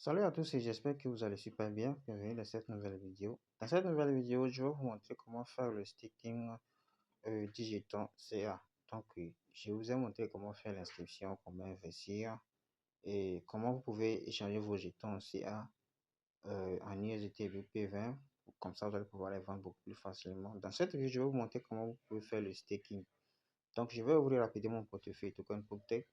Salut à tous et j'espère que vous allez super bien. Bienvenue dans cette nouvelle vidéo. Dans cette nouvelle vidéo, je vais vous montrer comment faire le staking du jeton CA. Donc, je vous ai montré comment faire l'inscription, comment investir et comment vous pouvez échanger vos jetons CA en USDT BP20. Comme ça, vous allez pouvoir les vendre beaucoup plus facilement. Dans cette vidéo, je vais vous montrer comment vous pouvez faire le staking. Donc, je vais ouvrir rapidement mon portefeuille Token Pocket.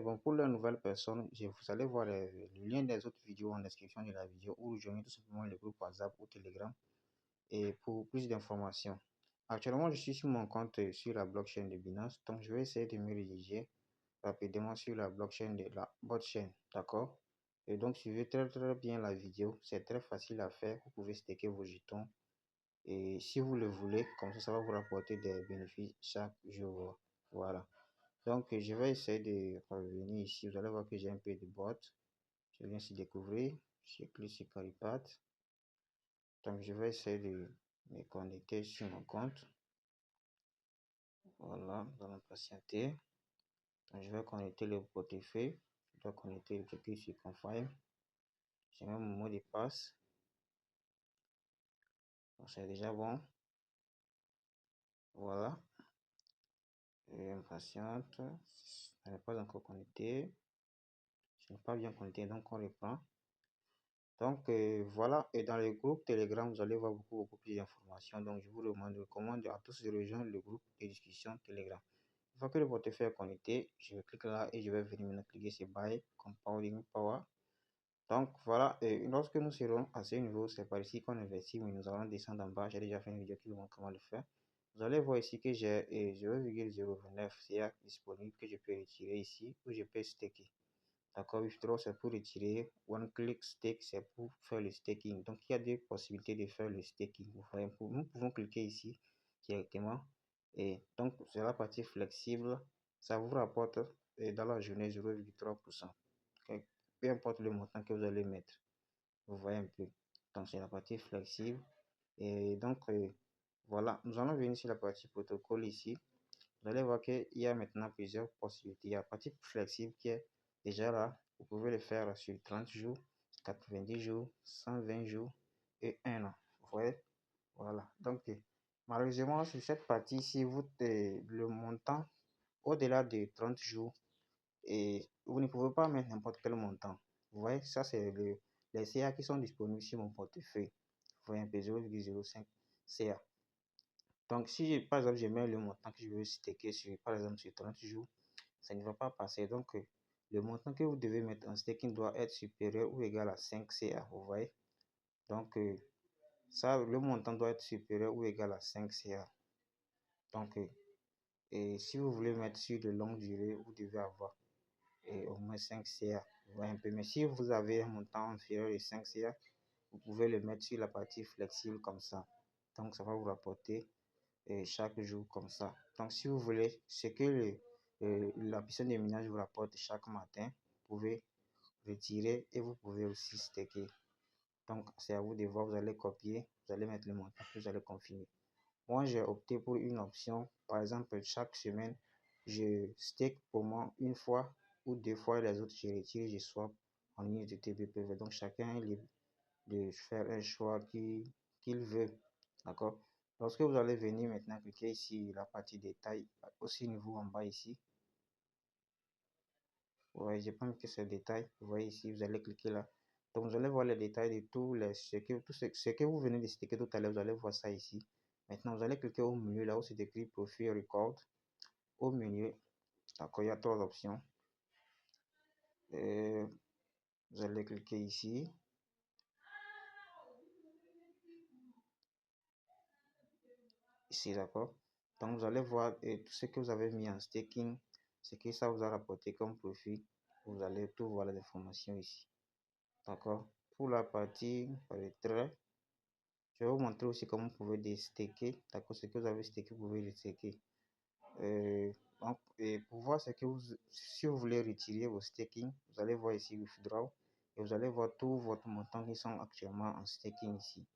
Bon, pour les nouvelles personnes, vous allez voir le lien des autres vidéos en description de la vidéo ou rejoignez tout simplement le groupe WhatsApp ou Telegram et pour plus d'informations. Actuellement, je suis sur mon compte sur la blockchain de Binance, donc je vais essayer de me rédiger rapidement sur la blockchain de la botchain, d'accord? Et donc, suivez très bien la vidéo, c'est très facile à faire, vous pouvez staker vos jetons et si vous le voulez, comme ça va vous rapporter des bénéfices chaque jour. Voilà. Donc, je vais essayer de revenir ici. Vous allez voir que j'ai un peu de boîte. Je viens ici découvrir. Je clique sur Caripat. Donc, je vais essayer de me connecter sur mon compte. Voilà, nous allons patienter. Donc, je vais connecter le portefeuille. Je dois connecter le truc sur Confirm. J'ai même mon mot de passe. Donc, c'est déjà bon. Voilà. Je patiente. Ça n'est pas encore connecté. Je n'ai pas bien connecté, donc on reprend. Donc voilà, et dans le groupe Telegram, vous allez voir beaucoup plus d'informations. Donc je vous recommande à tous de rejoindre le groupe de discussion Telegram. Une fois que le portefeuille est connecté, je clique là et je vais venir maintenant cliquer sur Buy Compounding Power. Donc voilà, et lorsque nous serons à ce niveau, c'est par ici qu'on investit, mais nous allons descendre en bas. J'ai déjà fait une vidéo qui vous montre comment le faire. Vous allez voir ici que j'ai 0,029 CA disponible que je peux retirer ici ou je peux staker. D'accord, withdraw c'est pour retirer, one click stake c'est pour faire le staking. Donc il y a deux possibilités de faire le staking. Vous voyez, nous pouvons cliquer ici directement et donc c'est la partie flexible. Ça vous rapporte dans la journée 0,3%. Peu importe le montant que vous allez mettre. Vous voyez un peu. Donc c'est la partie flexible. Et donc voilà, nous allons venir sur la partie protocole ici. Vous allez voir qu'il y a maintenant plusieurs possibilités. Il y a la partie flexible qui est déjà là. Vous pouvez le faire sur 30 jours, 90 jours, 120 jours et 1 an. Vous voyez? Voilà. Donc, malheureusement, sur cette partie-ci, le montant au-delà de 30 jours et vous ne pouvez pas mettre n'importe quel montant. Vous voyez? Ça, c'est les CA qui sont disponibles sur mon portefeuille. Vous voyez un peu 0,05 CA. Donc, si par exemple, je mets le montant que je veux staker sur, par exemple, sur 30 jours, ça ne va pas passer. Donc, le montant que vous devez mettre en staking doit être supérieur ou égal à 5 CA. Vous voyez? Donc, ça, le montant doit être supérieur ou égal à 5 CA. Donc, et si vous voulez mettre sur de longue durée, vous devez avoir au moins 5 CA. Vous voyez un peu. Mais si vous avez un montant inférieur à 5 CA, vous pouvez le mettre sur la partie flexible comme ça. Donc, ça va vous rapporter chaque jour comme ça. Donc, si vous voulez, ce que la puissance de minage vous rapporte chaque matin, vous pouvez retirer et vous pouvez aussi staker. Donc, c'est à vous de voir. Vous allez copier, vous allez mettre le montant, vous allez confirmer. Moi, j'ai opté pour une option. Par exemple, chaque semaine, je stake pour moi une fois ou deux fois. Les autres, je retire, je swap en ligne de TBPV. Donc, chacun est libre de faire un choix qu'il veut. D'accord? Lorsque vous allez venir maintenant cliquer ici la partie détail, aussi niveau en bas ici. Vous voyez, j'ai pas mis que ce détail. Vous voyez ici, vous allez cliquer là. Donc, vous allez voir les détails de ce que vous venez de sticker tout à l'heure. Vous allez voir ça ici. Maintenant, vous allez cliquer au milieu là où c'est écrit Profil Record. Au milieu, d'accord, il y a trois options. Vous allez cliquer ici. Ici, d'accord. Donc, vous allez voir tout ce que vous avez mis en staking, ce que ça vous a rapporté comme profit. Vous allez tout voir les informations ici. D'accord. Pour la partie retrait, je vais vous montrer aussi comment vous pouvez déstaker. D'accord. Ce que vous avez stacké, vous pouvez déstaker. Donc, et pour voir ce que si vous voulez retirer vos staking, vous allez voir ici Withdraw et vous allez voir tous votre montant qui sont actuellement en staking ici.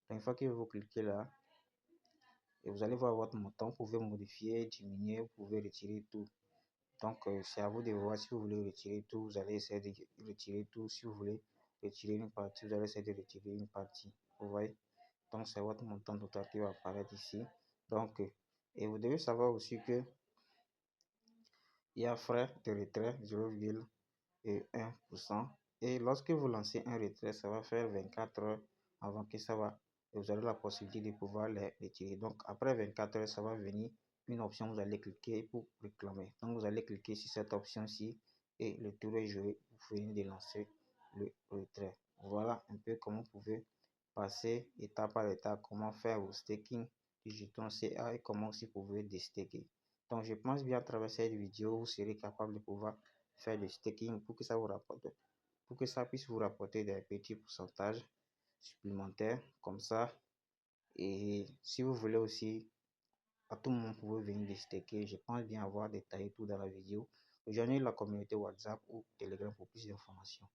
Donc, une fois que vous cliquez là, et vous allez voir votre montant, vous pouvez modifier, diminuer, vous pouvez retirer tout. Donc, c'est à vous de voir si vous voulez retirer tout, vous allez essayer de retirer tout. Si vous voulez retirer une partie, vous allez essayer de retirer une partie. Vous voyez? Donc, c'est votre montant total qui va apparaître ici. Donc, et vous devez savoir aussi que il y a frais de retrait 0,1%. Et lorsque vous lancez un retrait, ça va faire 24 heures avant que ça va. Et vous aurez la possibilité de pouvoir les retirer. Donc, après 24 heures, ça va venir une option. Vous allez cliquer pour réclamer. Donc, vous allez cliquer sur cette option-ci et le tour est joué. Vous venez de lancer le retrait. Voilà un peu comment vous pouvez passer étape par étape, comment faire vos staking du jeton CA et comment aussi vous pouvez déstaker. Donc, je pense bien à travers cette vidéo, vous serez capable de pouvoir faire le staking pour que ça vous rapporte, pour que ça puisse vous rapporter des petits pourcentages supplémentaires comme ça. Et si vous voulez aussi, à tout moment, vous pouvez venir déstaker. Je pense bien avoir détaillé tout dans la vidéo. Rejoignez la communauté WhatsApp ou Telegram pour plus d'informations.